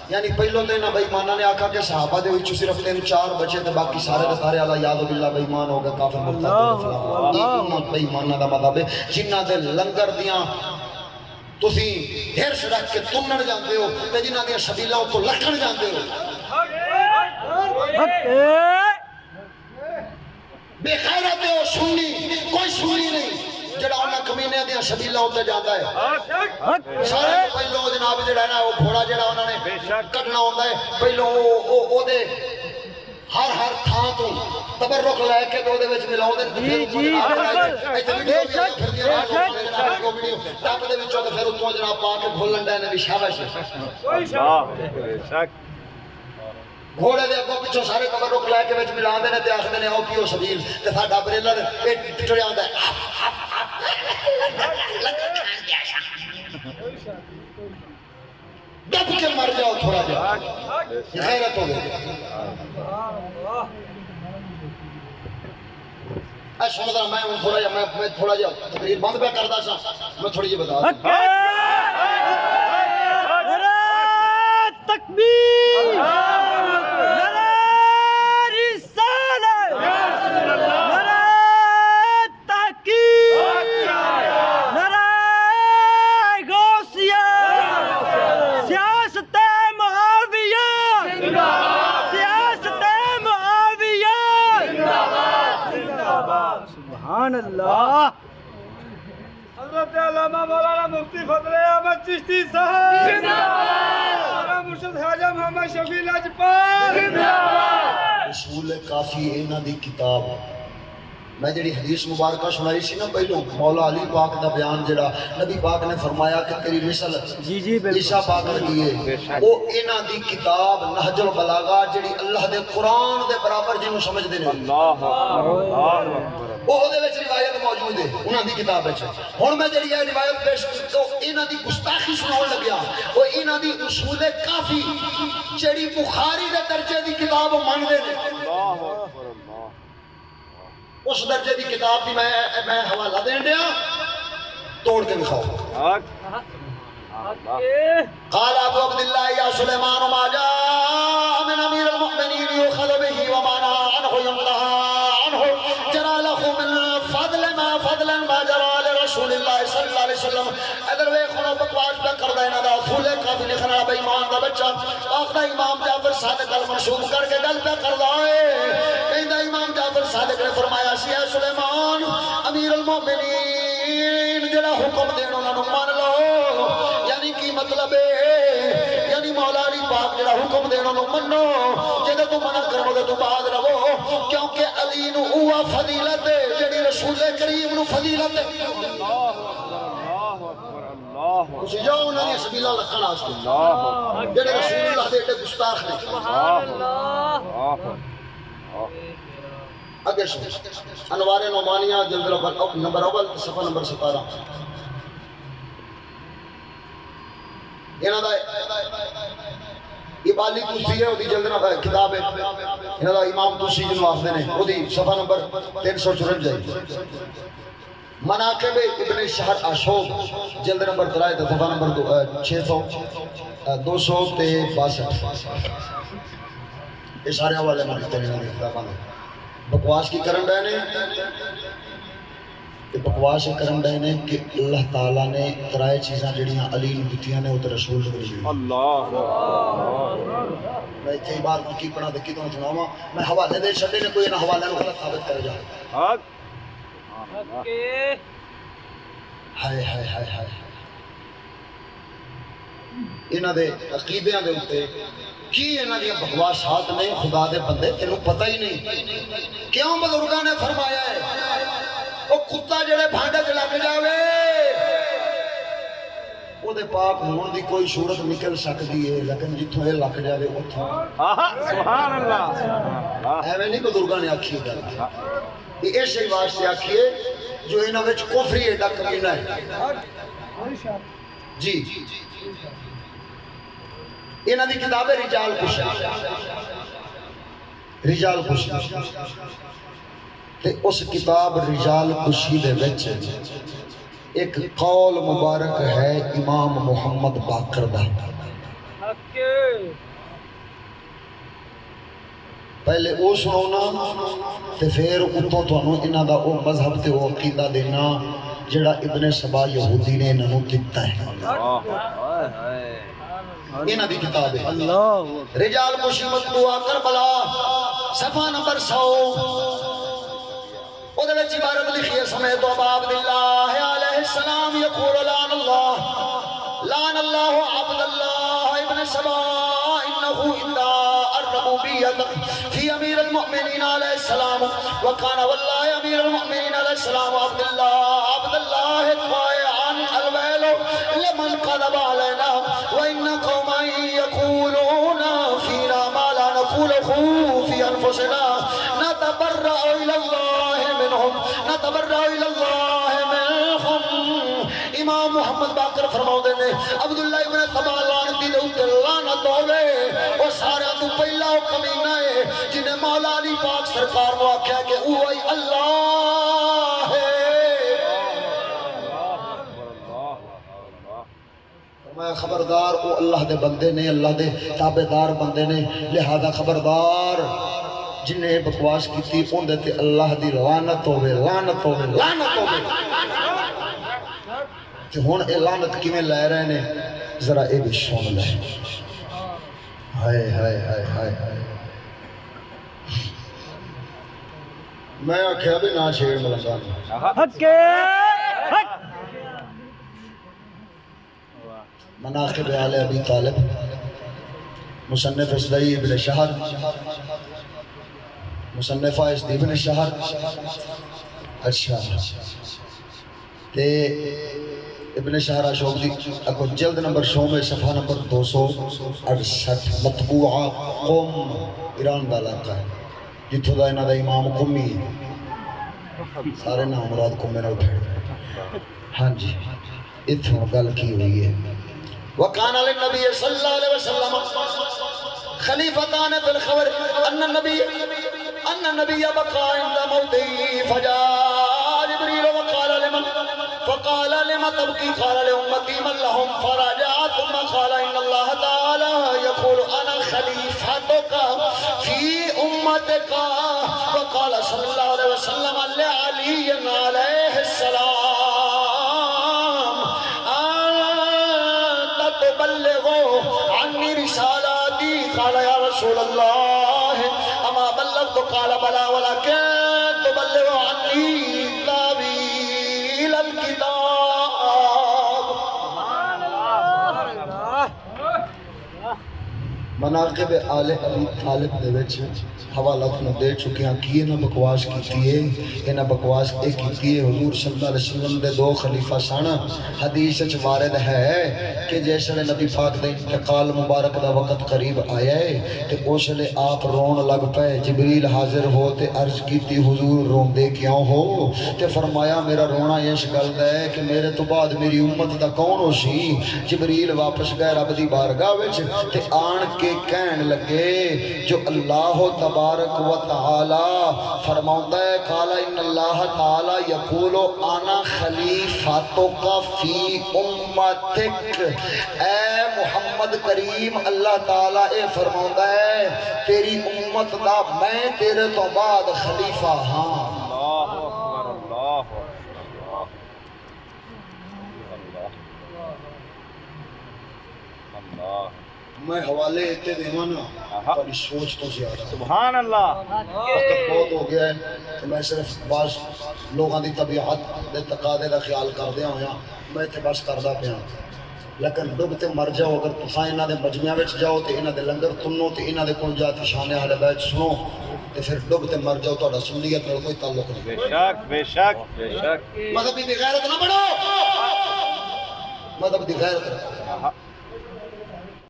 یعنی پہلو تو انہاں بے ایماناں نے آکھا کہ صحابہ دے وچوں صرف 3-4 بچے تے باقی سارے دے سارے اللہ یاد باللہ بے ایمان ہو گئے کافر مرتد ہو گئے یہ بے ایماناں دا مطلب ہے جنہاں دے لنگر دیاں تسی ہرس رکھ کے تنن جاندے ہو تے جنہاں دیاں شبیلاں تو لکھن جاندے ہو بے خیرت ہو سنی کوئی سنی نہیں جڑا انہاں کمینے دیاں شبیلاں ہوتے جاتا ہے سارے پہلو جناب جڑا ہے نا وہ گھوڑا جڑا انہوں نے کٹنا ہوتا ہے پہلو او دے ہر تھان تو تبرک لے کے دو دے وچ ملاؤ دے پھر اتوں جناب پا کے گھولن دے نے بھی شاباش گھوڑے دے اگوں پچھوں سارے تبرک لے کے وچ ملا دے نے تے آکھدے نے او پیو سبیل تے ساڈا بریلر اے ٹڑیا ہوندا ہے دب کے مر جاؤ تھوڑا جا غیرت ہو گئی اے سن ذرا میں تھوڑا جا تقریر بند پہ کردا سا میں تھوڑی جی بتا دوں تکبیر سبحان اللہ حضرت علامہ مولانا مفتی فضل احمد چشتی صاحب زندہ باد مولانا مرشد خواجہ محمد شفیع لاجپت زندہ باد اصول کافی انہاں دی کتاب میں جڑی حدیث مبارکہ سنائی سی نا پہلو مولا علی پاک دا بیان جڑا نبی پاک نے فرمایا کہ تیری مثل عیسیٰ پاک لگی ہے وہ انہاں دی کتاب نہج البلاغہ جڑی اللہ دے قرآن دے برابر جنہوں سمجھ دے اللہ وہ دے وچ روایت موجود ہے انہاں دی کتاب وچ ہن میں جڑی ہے روایت پیش تو انہاں دی گستاخی سناون لگیا وہ انہاں دی اصول کافی جڑی بخاری دے درجے دی کتاب من دے نے اللہ اکبر اس درجے دی کتاب دی میں حوالہ دین دیا توڑ کے دکھاؤ قال ابو عبداللہ یا سلیمان ما جاء من امیر المؤمنین یؤخذ به وما نهى عنه ينتهى عنه جرى له من فضل ما جرى لرسول اللہ صلی اللہ علیہ وسلم ادھر ویکھو بکواس پہ کردا انہاں دا اصول کافی لکھن والا بے ایمان دا بچہ آخدا امام جعفر صادق المنسوب کر کے گل پہ کردا ہے کہندا امام جعفر صادق نے فرمایا سی اے سلیمان امیر المؤمنین جڑا حکم دین انہاں نوں مان لو یعنی کی مطلب ہے یعنی مولا علی پاک جڑا حکم دین انہاں نوں منو جے تو منع کرو تے تو بعد رہو کیونکہ علی نو او فضیلت ہے جڑی رسول کریم نو فضیلت ہے کسی جاؤ انہوں نے سبیلہ لکھن آستے جڑے رسول اللہ دے ایڈے گستاخ نے اگر سن انوار نعمانیہ جلد نمبر اول صفحہ نمبر 17 انہوں دا یہ بالی توسی ہے وہ دی جلد کتاب ہے انہوں دا امام توسی جنہوں آخدے نے وہ دی صفحہ نمبر 354 مناقب ابن شہر اشوب جلد نمبر 3 صفحہ نمبر 600 262 یہ سارے حوالے میں دیتے ہیں کتاباں بکواس کی کرن رہے نے کہ بکواس کرن رہے نے کہ اللہ تعالیٰ نے ترائے چیزاں جڑیاں علی نے دتیاں نے وہ تے رسول نے دی اللہ میں ایتھے بات کی پڑھا دکی تو سناواں میں حوالے دے چھڈے نے کوئی نہ حوالے نو غلط ثابت کر جا ہائے ہائے ہائے ہائے انہاں دے عقیدیاں دے اوتے کی انہاں دی بکواسات نہیں خدا دے بندے تینوں پتہ ہی نہیں کیوں بزرگاں نے فرمایا ہے وہ کتا جڑے بھانڈے چ لگ جاوے وہ دے پاک ہون دی کوئی صورت نکل سکتی ہے لیکن جتھوں یہ لگ جاوے اتھوں سبحان اللہ ایویں نہیں بزرگاں نے آکھی گل یہ اسی واسطے آکھیے جو انہاں وچ کفر ایڈا کمینہ ہے جی انہاں دی کتاب ہے رجال کشی رجال کشی تے اس کتاب رجال کشی دے وچ ایک قول مبارک ہے امام محمد باقر دا پہلے وہ سناؤنا تے پھر اتوں تھانوں انہاں دا او مذہب تے او عقیدہ دینا جڑا ابن سبا یہودی نے انہاں نوں دتا ہے انہاں دی کتاب ہے اللہ رجال مشیمت دعا کربلا صفحہ نمبر 100 او دے وچ عبارت لکھی ہے سمیت ابا عبد اللہ علیہ السلام یقول لعن اللہ عبد اللہ ابن سبا انه الا الربوبیت فی امیر المؤمنین علیہ السلام وکان واللہ امیر المؤمنین علیہ السلام عبد اللہ طائعا الویل لمن قلب علینا وإن قوما يقولون فينا ما لا نقوله في أنفسنا نتبرأ إلى الله منهم امام محمد باقر فرماؤ دینے عبداللہ ابن سبا لعنتی دے اوتے لعنت ہوے او سارے تو پہلا او کمینہ ہے جنہیں مولا علی پاک سرکار نو آکھیا کہ اوہی اللہ ہے میں خبردار او اللہ دے بندے نے اللہ دے تابعدار بندے نے لہذا خبردار جنہیں بکواس کیتی اوندے تے اللہ دی لعنت ہوے لعنت ہوے لعنت ہوے تے ہن اے لعنت کیویں لے رہے نے ذرا اے بھی سن لے ہائے ہائے ہائے ہائے میں آکھیا بھی نہ چھیڑ ملنگا حق کے حق مناقب آل ابی طالب مصنف اسدی ابن شہر مصنف اسدی ابن شہر اچھا تے ابن شہر اشوق دی اکو جلد نمبر 100 میں صفحہ نمبر 268 مطبوعہ قوم ایران دا علاقہ ہے جتھوں دا انہاں دا امام قمی سارے نام مراد قومے نال پھیڑ ہاں جی اتھوں گل کی ہوئی ہے وکان للنبی صلی اللہ علیہ وسلم خلیفتان فی الخبر ان النبی بقا عند موتی فجاء جبریل فقال لما تبقي قال لأمتي من لهم فرجع ثم قال إن الله تعالى يقول أنا خليفتك في أمتك وقال صلى الله عليه وسلم لعلي عليه السلام أنت تبلغ عني رسالاتي قال يا رسول الله أما بلغت قال بلى ولكن تبلغ عني مناقب آل علی طالب دے وچ حوالہ تنو دے چکیاں کی انہاں بکواس کیتی ہے انہاں بکواس اے کیتی ہے حضور صلی اللہ علیہ وسلم دے دو خلیفہ سن حدیث وچ وارد ہے کہ جس ویلے نبی پاک دے انتقال مبارک دا وقت قریب آیا ہے تے اس ویلے آپ رون لگ پئے جبریل حاضر ہو تے عرض کیتی حضور روندے کیوں ہو تے فرمایا میرا رونا اس گل دا ہے کہ میرے تو بعد میری امت دا کون ہو سی جبریل واپس گئے رب دی بارگاہ وچ تے آن کے کہن لگے جو اللہ تبارک و تعالی فرماؤندا ہے قال ان اللہ تعالی یقول انا خلیفتک فی امتک اے محمد کریم اللہ تعالی اے فرماؤندا ہے تیری امت دا میں تیرے تو بعد خلیفہ ہاں اللہ اکبر اللہ میں حوالے اتنے دیوانا تاری سوچ تو زیادہ سبحان اللہ وقت بہت ہو گیا ہے کہ میں صرف بعض لوگاں دی طبیعت دے تقاضے دا خیال کردیا ہویا میں تے بس کردا پیا لیکن ڈبتے مر جاؤ اگر تساں انہاں دے مجمعہ وچ جاؤ تے انہاں دے لنگر تنو تے انہاں دے کول جا تے شان اہل بیت سنو تے پھر ڈبتے مر جاؤ تہاڈا سنیت نال کوئی تعلق نہیں بے شک بے شک بے شک مذہبی بے غیرت نہ بنو مذہب دی غیرت